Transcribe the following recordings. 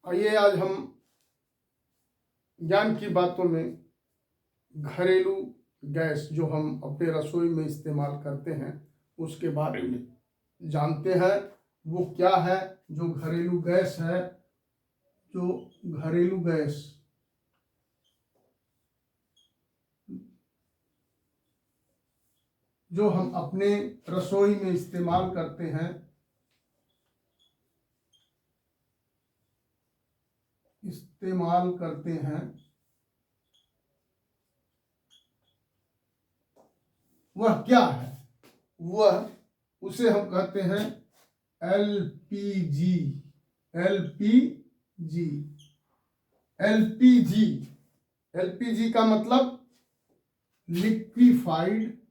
आइए आज हम ज्ञान की बातों में घरेलू गैस जो हम अपने रसोई में इस्तेमाल करते हैं उसके बारे में जानते हैं। वो क्या है जो घरेलू गैस है, जो घरेलू गैस जो हम अपने रसोई में इस्तेमाल करते हैं, वह क्या है। वह उसे हम कहते हैं एलपीजी। एलपीजी एलपीजी एलपीजी का मतलब liquefied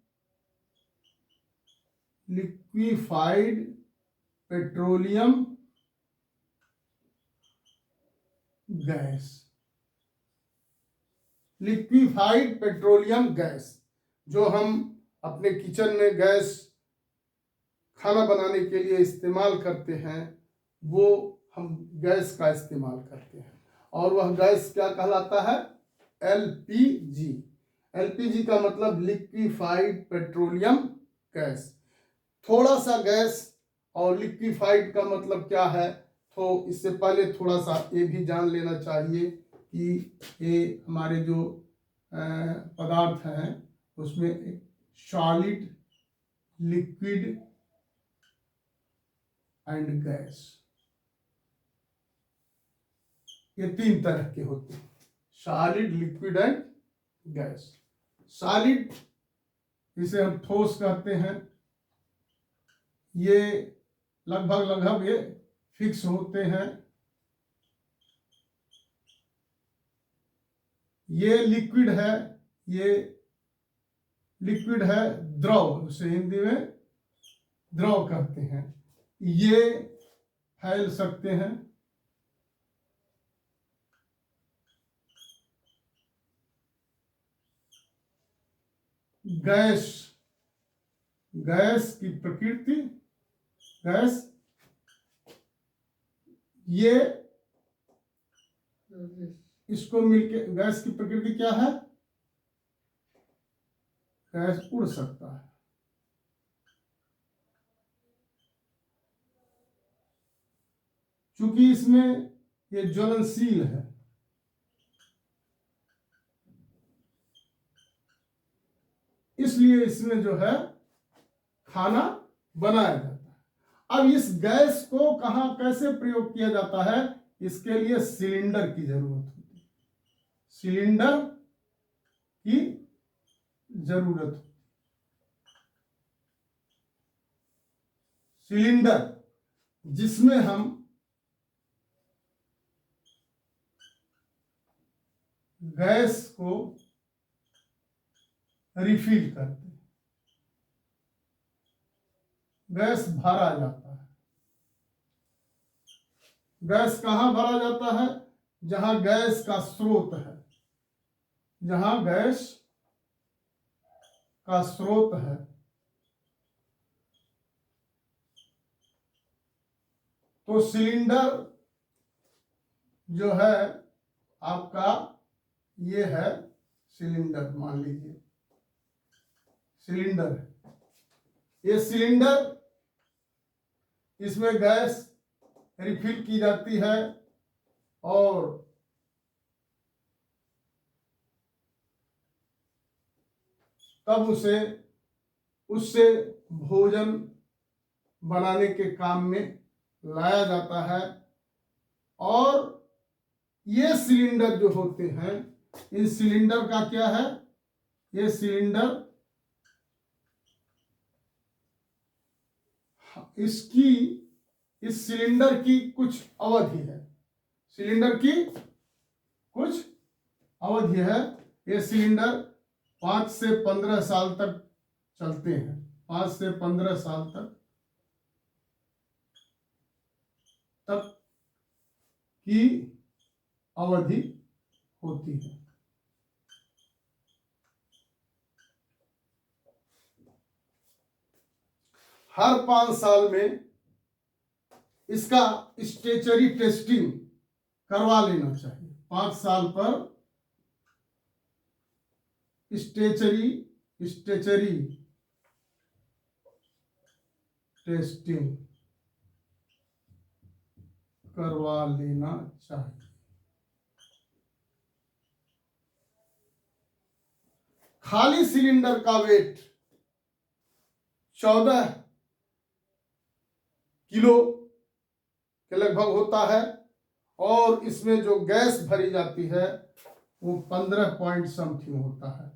petroleum gas. Liquefied petroleum gas जो हम अपने किचन में गैस खाना बनाने के लिए इस्तेमाल करते हैं, वो हम गैस का इस्तेमाल करते हैं और वह गैस क्या कहलाता है? एलपीजी। एलपीजी का मतलब लिक्विफाइड पेट्रोलियम गैस। थोड़ा सा गैस और लिक्विफाइड का मतलब क्या है, तो इससे पहले थोड़ा सा ये भी जान लेना चाहिए कि ये हमारे जो पदार्थ हैं उसमें सॉलिड, लिक्विड एंड गैस, ये तीन तरह के होते हैं। Solid, liquid and gas. Solid जिसे हम ठोस कहते हैं, ये लगभग ये फिक्स होते हैं। ये लिक्विड है, द्रव, उसे हिंदी में द्रव कहते हैं। ये फैल सकते हैं। गैस की प्रकृति, ये इसको मिलके गैस की प्रकृति क्या है? गैस उड़ सकता है। चूंकि इसमें ये ज्वलनशील है, इसलिए इसमें जो है खाना बनाया जाता है। अब इस गैस को कहां कैसे प्रयोग किया जाता है, इसके लिए सिलेंडर की जरूरत होती है। सिलेंडर की जरूरत होती है। सिलेंडर जिसमें हम गैस को रिफिल करते हैं, गैस भरा जाता है। गैस कहां भरा जाता है? जहां गैस का स्रोत है, जहां गैस का स्रोत है। तो सिलेंडर जो है आपका, ये है सिलेंडर, मान लीजिए सिलेंडर है। ये सिलेंडर, इसमें गैस रिफिल की जाती है और तब उससे भोजन बनाने के काम में लाया जाता है। और ये सिलेंडर जो होते हैं, इन सिलेंडर का क्या है? ये सिलेंडर इस सिलेंडर की कुछ अवधि है। सिलेंडर की कुछ अवधि है। ये सिलेंडर 5 से 15 साल तक चलते हैं। 5 से 15 साल तक की अवधि होती है। हर 5 साल में इसका स्टेचरी टेस्टिंग करवा लेना चाहिए। 5 साल पर स्टेचरी टेस्टिंग करवा लेना चाहिए। खाली सिलेंडर का वेट 14 किलो के लगभग होता है और इसमें जो गैस भरी जाती है वो 15 पॉइंट समथिंग होता है।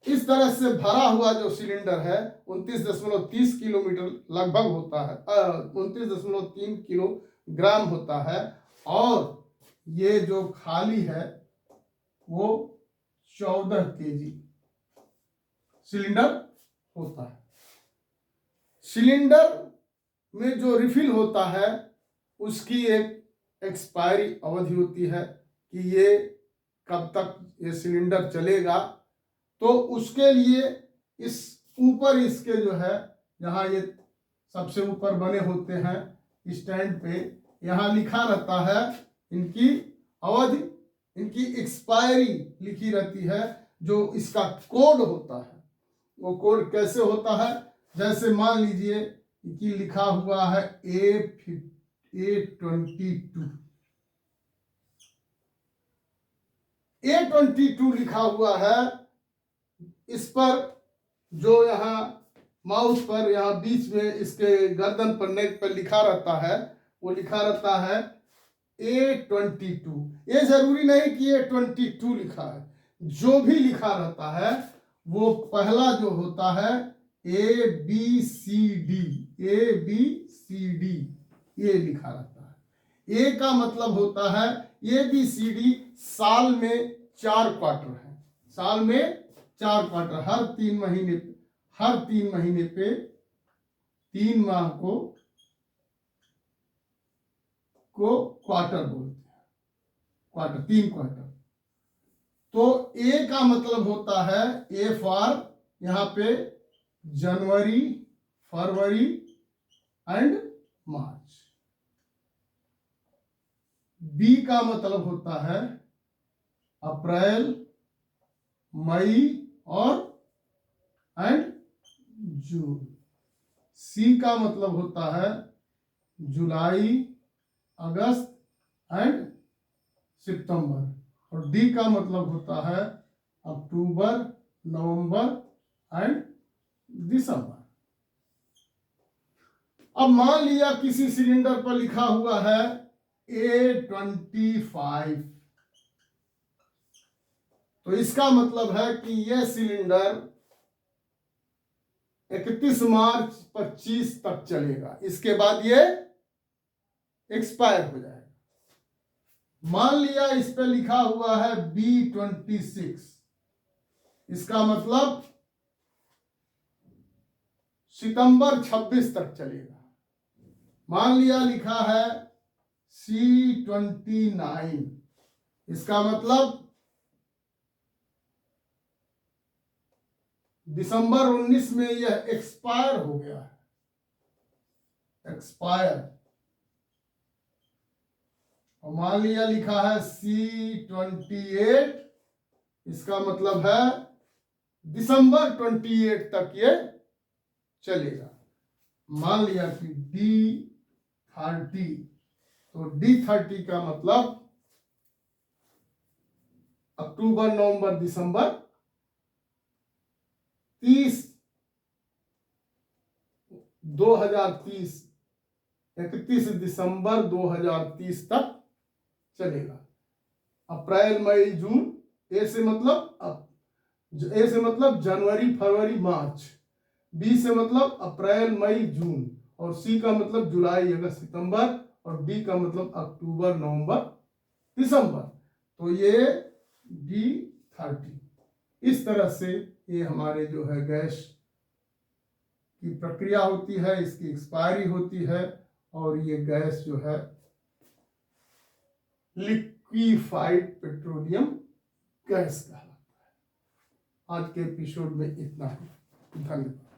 इस तरह से भरा हुआ जो सिलेंडर है 29.30 किलोमीटर लगभग होता है, 29.3 किलोग्राम होता है और ये जो खाली है वो 14 केजी सिलेंडर होता है। सिलेंडर में जो रिफिल होता है उसकी एक एक्सपायरी अवधि होती है कि ये कब तक ये सिलेंडर चलेगा। तो उसके लिए इस ऊपर इसके जो है यहाँ ये सबसे ऊपर बने होते हैं स्टैंड पे, यहाँ लिखा रहता है इनकी अवधि, इनकी एक्सपायरी लिखी रहती है। जो इसका कोड होता है वो कोड कैसे होता है, जैसे मान लीजिए कि लिखा हुआ है A22 लिखा हुआ है। इस पर जो यहाँ माउस पर यहाँ बीच में इसके गर्दन पर नेक पर लिखा रहता है वो लिखा रहता है A22। ये जरूरी नहीं कि A22 लिखा है, जो भी लिखा रहता है वो पहला जो होता है ABCD ये लिखा रहता है। ए का मतलब होता है ABCD साल में 4 क्वार्टर है, साल में 4 क्वार्टर, हर 3 महीने पे 3 माह को क्वार्टर बोलते हैं, क्वार्टर 3 क्वार्टर। तो ए का मतलब होता है ए फॉर यहाँ पे जनवरी, फरवरी एंड मार्च। बी का मतलब होता है अप्रैल, मई और एंड जून। सी का मतलब होता है जुलाई, अगस्त एंड सितंबर। और डी का मतलब होता है अक्टूबर, नवंबर एंड दिसंबर। अब मान लिया किसी सिलेंडर पर लिखा हुआ है A25, तो इसका मतलब है कि यह सिलेंडर 31 मार्च 25 तक चलेगा, इसके बाद ये एक्सपायर हो जाएगा। मान लिया इस पे लिखा हुआ है B26, इसका मतलब सितंबर 26 तक चलेगा। मान लिया लिखा है C29, इसका मतलब दिसंबर 19 में यह एक्सपायर हो गया है, एक्सपायर। और मान लिया लिखा है C28, इसका मतलब है दिसंबर 28 तक ये चलेगा। मान लिया कि D30, तो D30 का मतलब अक्टूबर, नवंबर, दिसंबर 2030, 31 दिसंबर 2030 तक चलेगा। अप्रैल, मई, जून, ए से मतलब जनवरी, फरवरी, मार्च। बी से मतलब अप्रैल, मई, जून। और सी का मतलब जुलाई, अगस्त, सितंबर। और डी का मतलब अक्टूबर, नवंबर, दिसंबर। तो ये D30। इस तरह से ये हमारे जो है गैस की प्रक्रिया होती है, इसकी एक्सपायरी होती है और ये गैस जो है लिक्विफाइड पेट्रोलियम गैस कहलाता है। आज के एपिसोड में इतना ही, धन्यवाद।